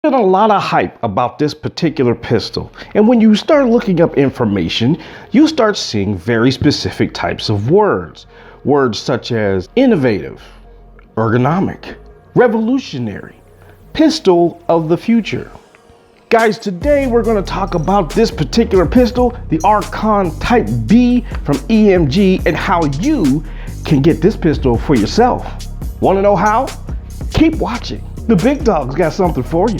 been a lot of hype about this particular pistol, and when you start looking up information, you start seeing very specific types of words. Words such as innovative, ergonomic, revolutionary, pistol of the future. Guys, today we're going to talk about this particular pistol, the Archon Type B from EMG, and how you can get this pistol for yourself. Want to know how? Keep watching. The big dog's got something for you.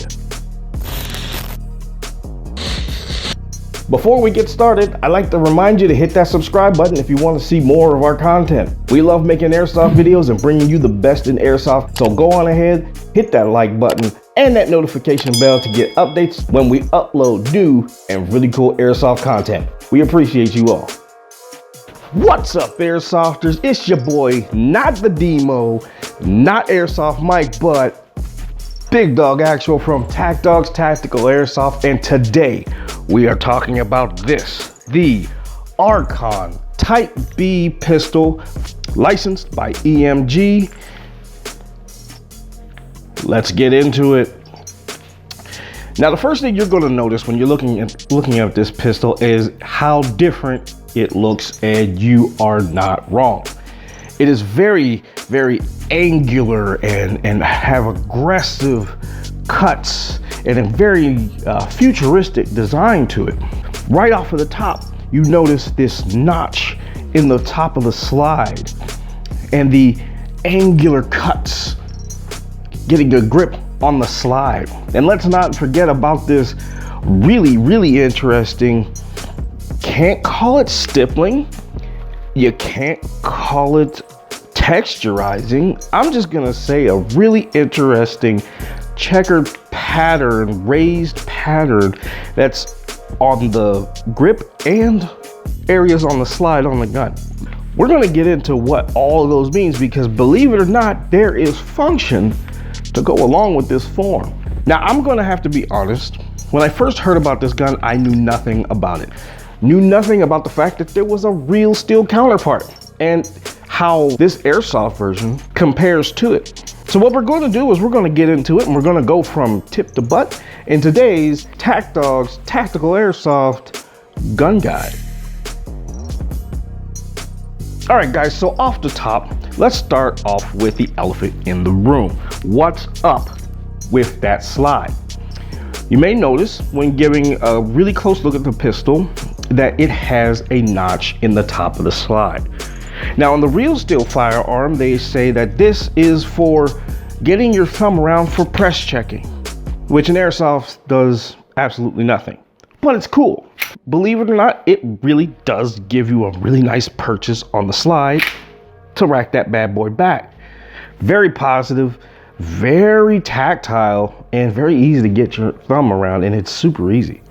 Before we get started, I'd like to remind you to hit that subscribe button if you want to see more of our content. We love making airsoft videos and bringing you the best in airsoft, so go on ahead, hit that like button and that notification bell to get updates when we upload new and really cool airsoft content. We appreciate you all. What's up, airsofters? It's your boy, not the Demo, not Airsoft Mike, but Big Dog Actual from Tac Dogs Tactical Airsoft, and today we are talking about this, the Archon Type B pistol, licensed by EMG. Let's get into it. Now, the first thing you're going to notice when you're looking at this pistol is how different it looks, and you are not wrong. It is very, very angular and have aggressive cuts and a very futuristic design to it. Right off of the top, you notice this notch in the top of the slide and the angular cuts getting a grip on the slide. And let's not forget about this really, really interesting, can't call it stippling, you can't call it texturizing, I'm just gonna say a really interesting checkered pattern, raised pattern that's on the grip and areas on the slide on the gun. We're gonna get into what all of those means, because believe it or not, there is function to go along with this form. Now, I'm gonna have to be honest, when I first heard about this gun, I knew nothing about it. Knew nothing about the fact that there was a real steel counterpart and how this airsoft version compares to it. So what we're going to do is we're going to get into it, and we're going to go from tip to butt in today's Tac Dogs Tactical Airsoft Gun Guide. All right, guys, so off the top, let's start off with the elephant in the room. What's up with that slide? You may notice when giving a really close look at the pistol that it has a notch in the top of the slide. Now, on the real steel firearm, they say that this is for getting your thumb around for press checking, which in airsoft does absolutely nothing, but it's cool. Believe it or not, it really does give you a really nice purchase on the slide to rack that bad boy back. Very positive, very tactile, and very easy to get your thumb around, and it's super easy.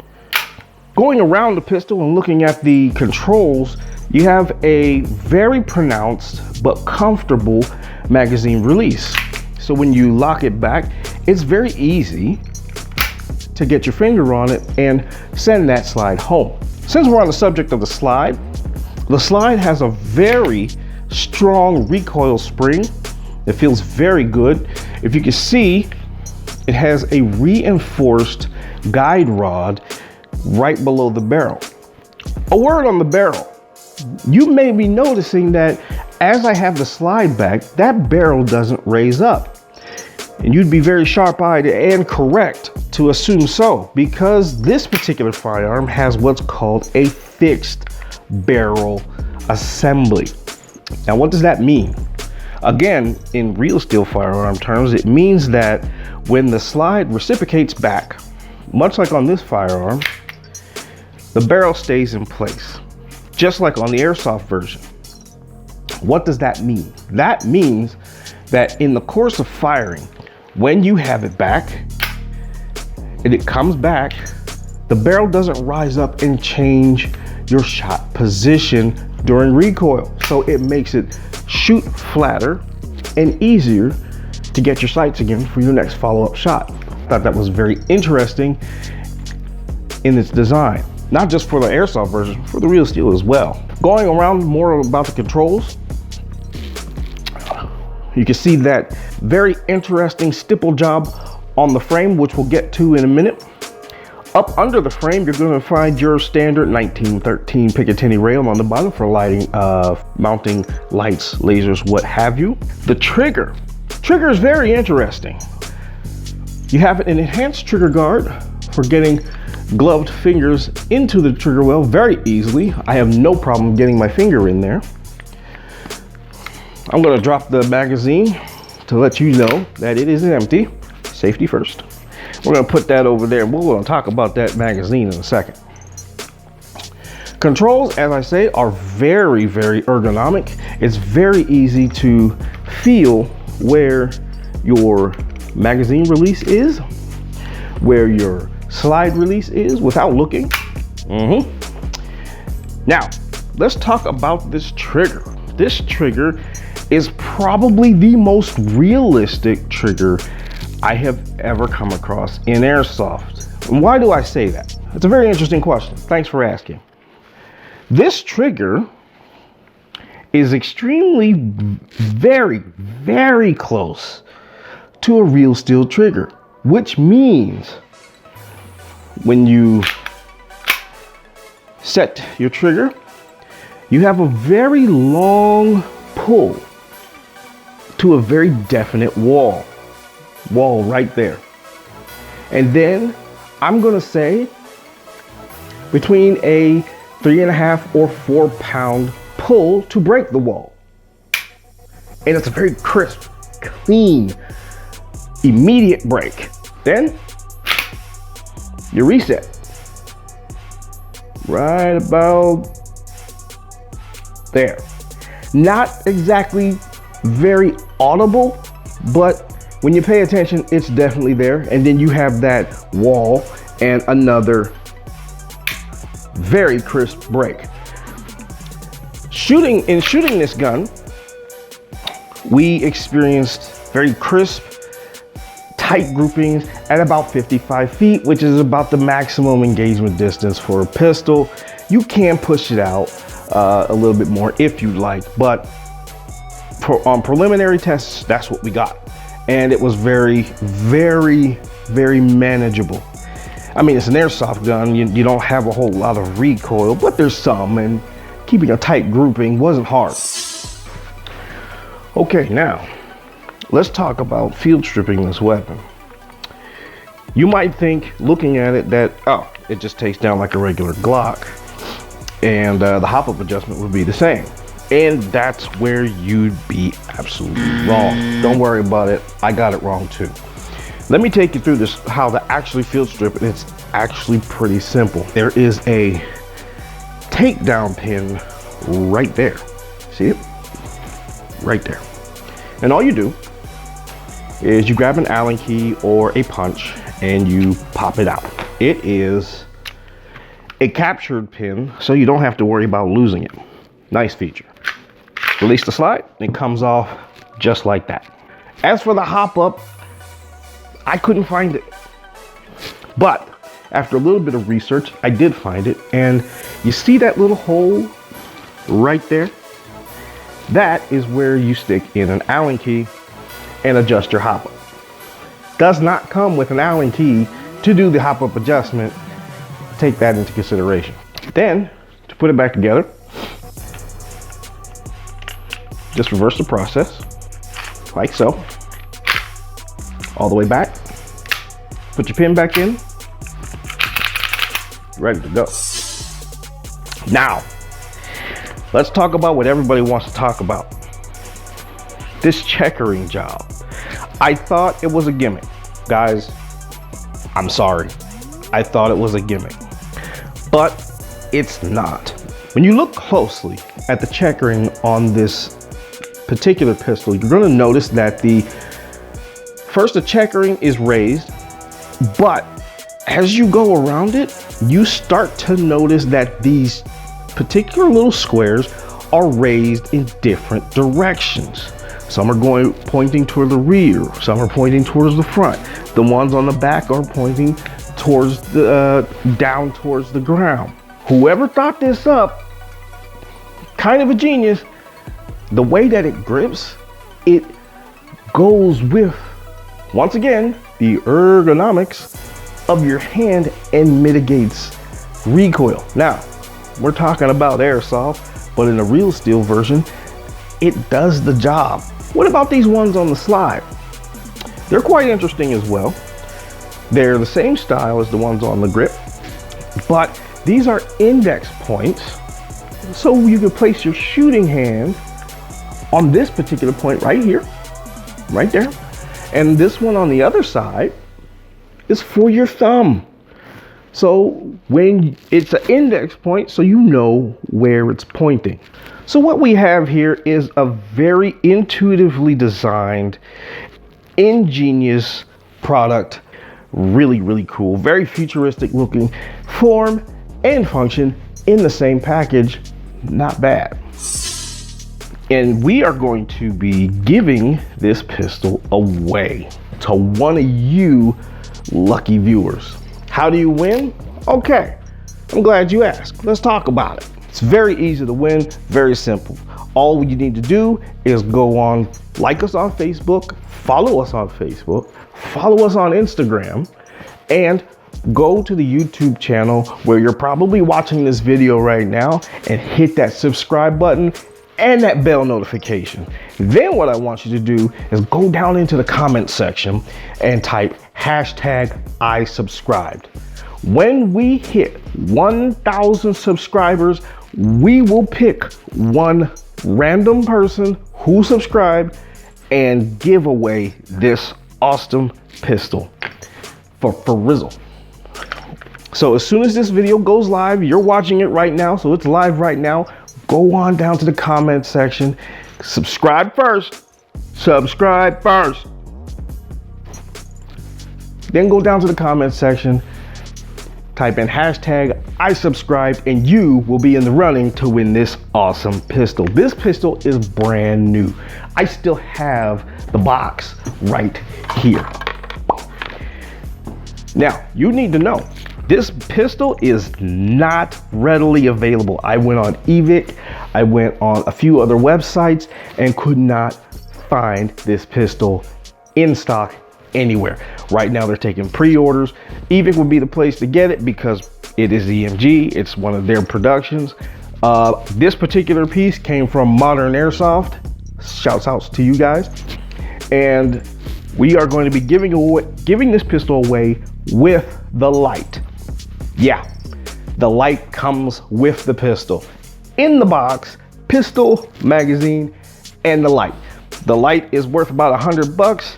Going around the pistol and looking at the controls, you have a very pronounced but comfortable magazine release. So when you lock it back, it's very easy to get your finger on it and send that slide home. Since we're on the subject of the slide has a very strong recoil spring. It feels very good. If you can see, it has a reinforced guide rod right below the barrel. A word on the barrel. You may be noticing that as I have the slide back, that barrel doesn't raise up. And you'd be very sharp-eyed and correct to assume so, because this particular firearm has what's called a fixed barrel assembly. Now, what does that mean? Again, in real steel firearm terms, it means that when the slide reciprocates back, much like on this firearm, the barrel stays in place, just like on the airsoft version. What does that mean? That means that in the course of firing, when you have it back and it comes back, the barrel doesn't rise up and change your shot position during recoil. So it makes it shoot flatter and easier to get your sights again for your next follow-up shot. Thought that was very interesting in its design. Not just for the airsoft version, for the real steel as well. Going around more about the controls, you can see that very interesting stipple job On the frame, which we'll get to in a minute, up under the frame, you're going to find your standard 1913 Picatinny rail on the bottom for lighting, mounting lights, lasers, what have you. The trigger is very interesting. You have an enhanced trigger guard for getting gloved fingers into the trigger well very easily. I have no problem getting my finger in there. I'm going to drop the magazine to let you know that it is empty. Safety first. We're going to put that over there. We're going to talk about that magazine in a second. Controls, as I say, are very, very ergonomic. It's very easy to feel where your magazine release is, where your slide release is without looking. Now, let's talk about this trigger. This trigger is probably the most realistic trigger I have ever come across in Airsoft. And why do I say that? It's a very interesting question. Thanks for asking. This trigger is extremely, very, very close to a real steel trigger, which means when you set your trigger, you have a very long pull to a very definite wall right there. And then I'm gonna say between a 3.5 or 4 pound pull to break the wall. And it's a very crisp, clean, immediate break. Then you reset right about there. Not exactly very audible, but when you pay attention, it's definitely there. And then you have that wall and another very crisp break. Shooting this gun, we experienced very crisp, tight groupings at about 55 feet, which is about the maximum engagement distance for a pistol. You can push it out a little bit more if you'd like, but on preliminary tests, that's what we got. And it was very, very, very manageable. I mean, it's an airsoft gun. You don't have a whole lot of recoil, but there's some, and keeping a tight grouping wasn't hard. Okay, now let's talk about field stripping this weapon. You might think, looking at it, that, oh, it just takes down like a regular Glock, and the hop-up adjustment would be the same. And that's where you'd be absolutely wrong. Don't worry about it. I got it wrong too. Let me take you through this, how to actually field strip, and it's actually pretty simple. There is a takedown pin right there. See it? Right there. And all you do is you grab an Allen key or a punch and you pop it out. It is a captured pin, so you don't have to worry about losing it. Nice feature. Release the slide, it comes off just like that. As for the hop up, I couldn't find it. But after a little bit of research, I did find it. And you see that little hole right there? That is where you stick in an Allen key and adjust your hop up. Does not come with an Allen key to do the hop up adjustment. Take that into consideration. Then, to put it back together, just reverse the process, like so. All the way back. Put your pin back in. Ready to go. Now, let's talk about what everybody wants to talk about. This checkering job. I thought it was a gimmick. Guys, I'm sorry. I thought it was a gimmick. But it's not. When you look closely at the checkering on this particular pistol, you're going to notice that the checkering is raised, but as you go around it, you start to notice that these particular little squares are raised in different directions. Some are pointing toward the rear, some are pointing towards the front. The ones on the back are pointing towards the down towards the ground. Whoever thought this up, kind of a genius. The way that it grips, it goes with, once again, the ergonomics of your hand and mitigates recoil. Now, we're talking about airsoft, but in a real steel version, it does the job. What about these ones on the slide? They're quite interesting as well. They're the same style as the ones on the grip, but these are index points, so you can place your shooting hand on this particular point right here, right there. And this one on the other side is for your thumb. So when it's an index point, so you know where it's pointing. So what we have here is a very intuitively designed, ingenious product. Really, really cool. Very futuristic looking, form and function in the same package. Not bad. And we are going to be giving this pistol away to one of you lucky viewers. How do you win? Okay, I'm glad you asked. Let's talk about it. It's very easy to win, very simple. All you need to do is go on, like us on Facebook, follow us on Facebook, follow us on Instagram, and go to the YouTube channel where you're probably watching this video right now and hit that subscribe button and that bell notification. Then what I want you to do is go down into the comment section and type #I subscribed. When we hit 1,000 subscribers, we will pick one random person who subscribed and give away this awesome pistol for Rizzle. So as soon as this video goes live, you're watching it right now, so it's live right now. Go on down to the comment section, subscribe first, then go down to the comment section, type in #I subscribed, and you will be in the running to win this awesome pistol. This pistol is brand new. I still have the box right here. Now, you need to know, this pistol is not readily available. I went on eVic, I went on a few other websites and could not find this pistol in stock anywhere. Right now they're taking pre-orders. eVic would be the place to get it because it is EMG, it's one of their productions. This particular piece came from Modern Airsoft. Shouts out to you guys. And we are going to be giving this pistol away with the light. Yeah, the light comes with the pistol. In the box, pistol, magazine, and the light. The light is worth about $100.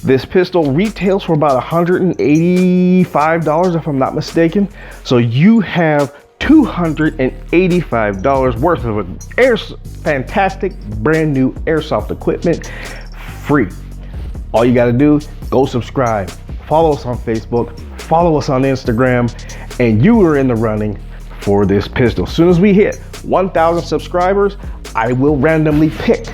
This pistol retails for about $185 if I'm not mistaken. So you have $285 worth of fantastic brand new airsoft equipment free. All you gotta do, go subscribe, follow us on Facebook, follow us on Instagram, and you are in the running for this pistol. As soon as we hit 1,000 subscribers, I will randomly pick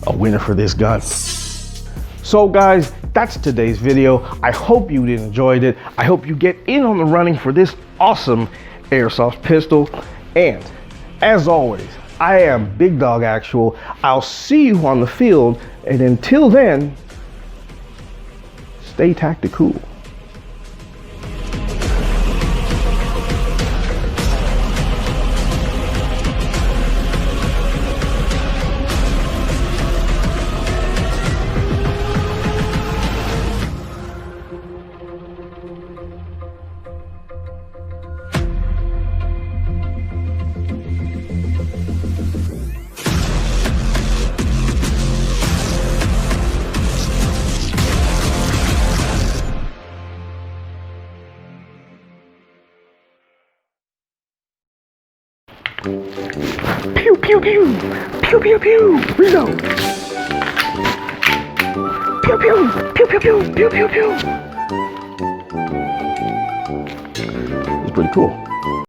a winner for this gun. So guys, that's today's video. I hope you enjoyed it. I hope you get in on the running for this awesome airsoft pistol. And as always, I am Big Dog Actual. I'll see you on the field. And until then, stay tactical. Pew, pew, pew. Pew, pew, pew. Reload. Pew, pew. Pew, pew, pew. Pew, pew, pew. It's pretty cool.